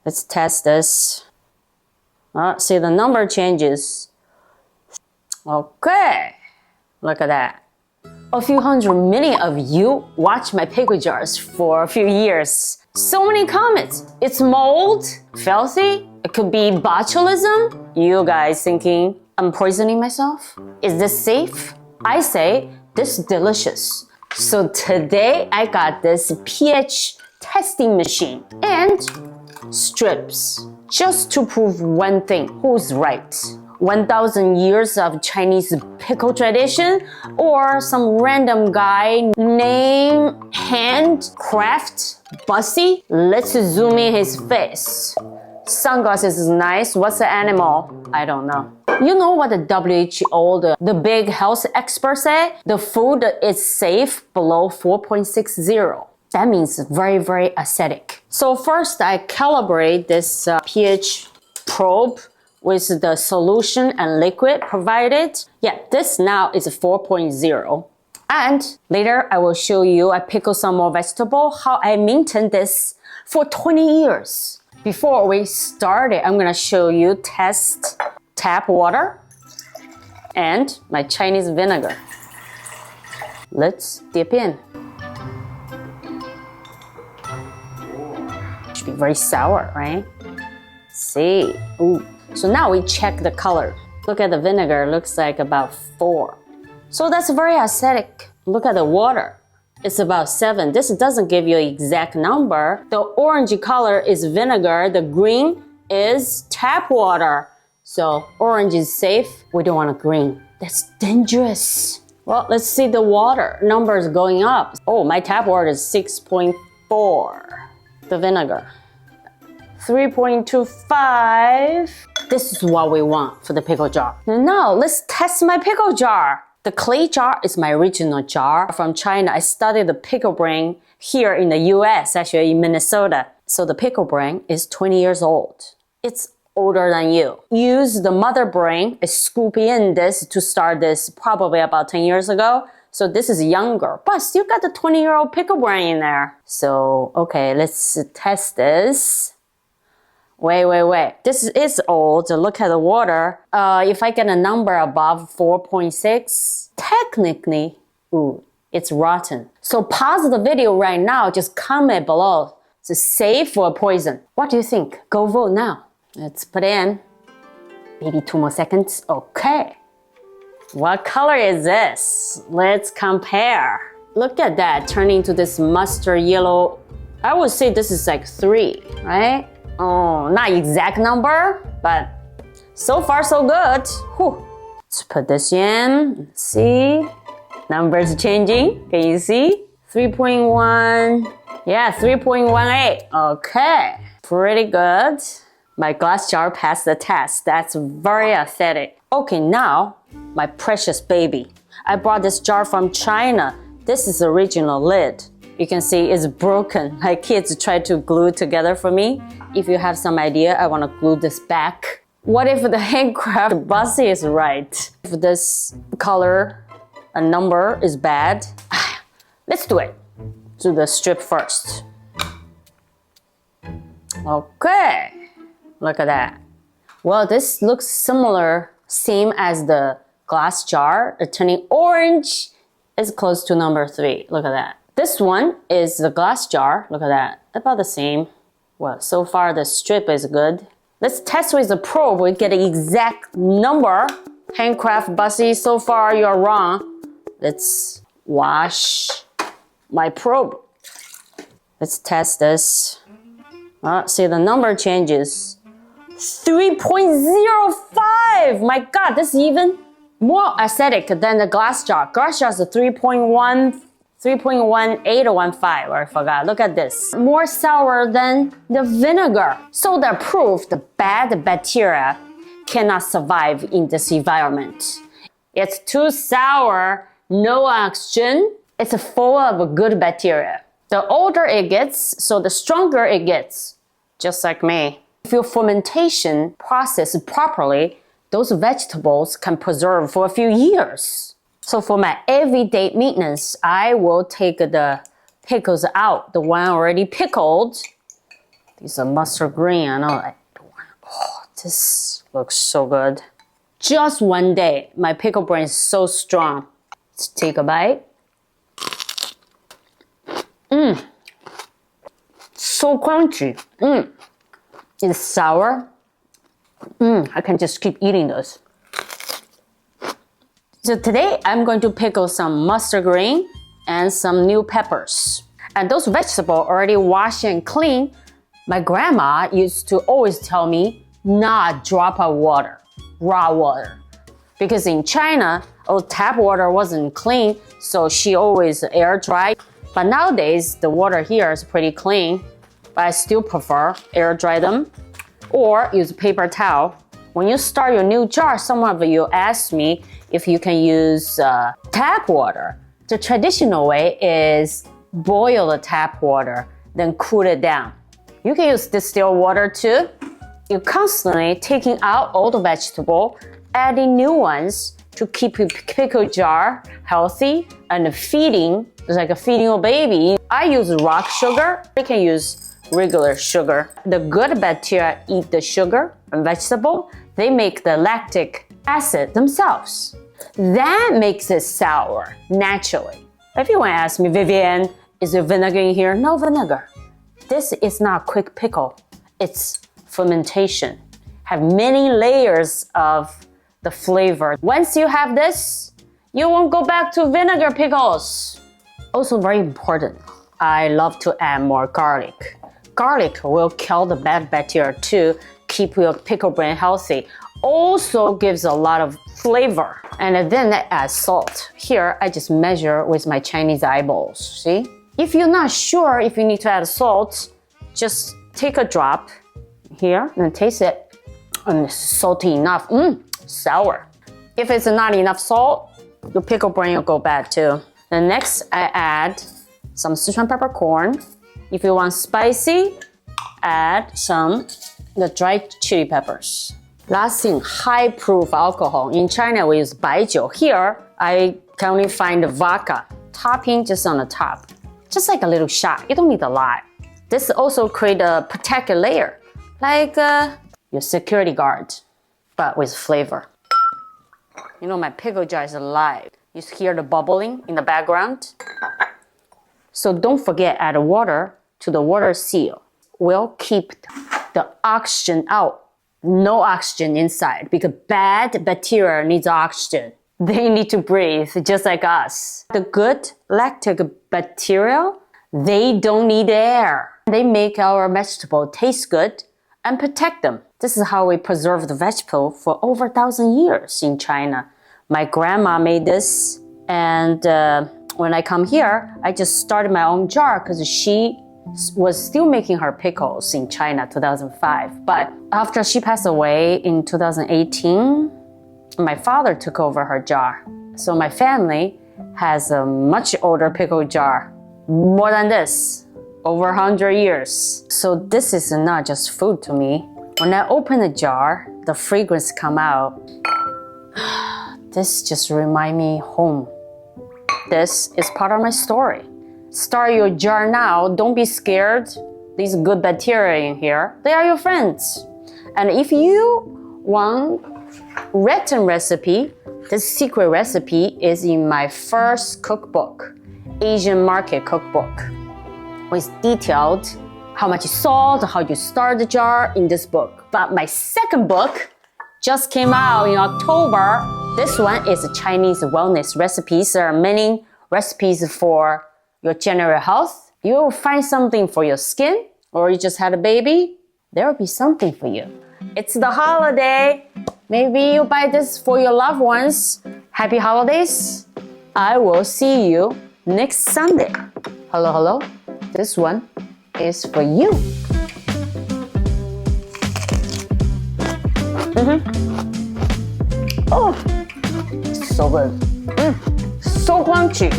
Let's test this. See, the number changes. Okay, look at that. A few hundred million of you watch my pickle jars for a few years. So many comments. It's mold, filthy, it could be botulism. You guys thinking I'm poisoning myself? Is this safe? I say this is delicious. So today I got this pH testing machine and strips just to prove one thing, who's right. 1,000 years of Chinese pickle tradition or some random guy named Handcraft Bussy? Let's zoom in his face. Sunglasses is nice. What's the animal? I don't know. You know what the WHO, the big health experts say? The food is safe below 4.60. That means very, very acidic. So first I calibrate this pH probe with the solution and liquid provided. Yeah, this now is 4.0. And later I will show you, I pickle some more vegetable, how I maintain this for 20 years. Before we start it, I'm gonna show you test tap water and my Chinese vinegar. Let's dip in. Should be very sour, right? See, ooh. So now we check the color. Look at the vinegar, looks like about 4. So that's very acidic. Look at the water. It's about 7. This doesn't give you an exact number. The orange color is vinegar. The green is tap water. So orange is safe. We don't want a green. That's dangerous. Well, let's see the water. Numbers going up. Oh, my tap water is 6.4. The vinegar. 3.25. This is what we want for the pickle jar. Now let's test my pickle jar. The clay jar is my original jar from China. I studied the pickle brain here in the US, actually in Minnesota. So the pickle brain is 20 years old. It's older than you. Use the mother brain, I scoop in this to start this probably about 10 years ago. So this is younger, but still got the 20-year-old pickle brain in there. So, okay, let's test this. Wait. This is old. Look at the water. If I get a number above 4.6, technically, it's rotten. So pause the video right now. Just comment below. Is it safe or poison? What do you think? Go vote now. Let's put in. Maybe 2 more seconds. Okay. What color is this? Let's compare. Look at that, turning to this mustard yellow. I would say this is like 3, right? Oh, not exact number, but so far so good. Whew. Let's put this in. Let's see. Numbers changing. Can you see? 3.1. Yeah, 3.18. Okay. Pretty good. My glass jar passed the test. That's very acidic. Okay, now, my precious baby. I brought this jar from China. This is the original lid. You can see it's broken. My kids tried to glue it together for me. If you have some idea, I want to glue this back. What if the handcraft Bussy is right? If this color, a number is bad, let's do it. Do the strip first. Okay, look at that. Well, this looks similar, same as the glass jar. Turning orange is close to number 3. Look at that. This one is the glass jar. Look at that. About the same. Well, so far the strip is good. Let's test with the probe. We get an exact number. Handcraft Bussy, so far you're wrong. Let's wash my probe. Let's test this. See, the number changes. 3.05! My God, this is even more acidic than the glass jar. Glass jar is a 3.1, 3.18 or 15, or I forgot. Look at this. More sour than the vinegar. So that proves the bad bacteria cannot survive in this environment. It's too sour, no oxygen. It's full of good bacteria. The older it gets, so the stronger it gets, just like me. If your fermentation process properly, those vegetables can preserve for a few years. So for my everyday maintenance, I will take the pickles out, the one already pickled, These are mustard green. I know. Oh, this looks so good. Just one day, my pickle brain is so strong. Let's take a bite. So crunchy. It's sour. I can just keep eating this. So today I'm going to pickle some mustard green and some new peppers. And those vegetables already washed and clean. My grandma used to always tell me not drop of water, raw water. Because in China, tap water wasn't clean, so she always air dry. But nowadays, the water here is pretty clean, but I still prefer air dry them or use a paper towel. When you start your new jar, some of you asked me if you can use tap water. The traditional way is boil the tap water, then cool it down. You can use distilled water too. You're constantly taking out all the vegetable, adding new ones to keep your pickle jar healthy and feeding. It's like feeding a baby. I use rock sugar. You can use regular sugar. The good bacteria eat the sugar and vegetable. They make the lactic acid themselves. That makes it sour naturally. If you want to ask me, Vivian, is there vinegar in here? No vinegar. This is not quick pickle. It's fermentation. Have many layers of the flavor. Once you have this, you won't go back to vinegar pickles. Also very important, I love to add more garlic. Garlic will kill the bad bacteria too, keep your pickle brain healthy. Also gives a lot of flavor. And then I add salt. Here, I just measure with my Chinese eyeballs, see? If you're not sure if you need to add salt, just take a drop here and taste it. And it's salty enough. Sour. If it's not enough salt, your pickle brain will go bad too. Then next, I add some Sichuan peppercorn. If you want spicy, add some the dried chili peppers. Last thing, high proof alcohol. In China, we use baijiu. Here, I can only find the vodka. Topping just on the top. Just like a little shot. You don't need a lot. This also create a protective layer, like your security guard, but with flavor. You know, my pickle jar is alive. You hear the bubbling in the background? So don't forget, add water to the water seal. We'll keep the oxygen out. No oxygen inside because bad bacteria needs oxygen. They need to breathe just like us. The good lactic bacteria, they don't need air. They make our vegetable taste good and protect them. This is how we preserve the vegetable for over 1,000 years in China. My grandma made this, and when I come here, I just started my own jar because she was still making her pickles in China 2005. But after she passed away in 2018, my father took over her jar. So my family has a much older pickle jar, more than this, over 100 years. So this is not just food to me. When I open the jar, the fragrance come out. This just remind me home. This is part of my story. Start your jar now. Don't be scared. These good bacteria in here, they are your friends. And if you want written recipe, this secret recipe is in my first cookbook, Asian market cookbook, with detailed how much salt, how you start the jar in this book. But my second book just came out in October. This one is Chinese wellness recipes. There are many recipes for your general health. You will find something for your skin, or you just had a baby, there will be something for you. It's the holiday. Maybe you buy this for your loved ones. Happy holidays. I will see you next Sunday. Hello, hello. This one is for you. Oh, so good. So crunchy.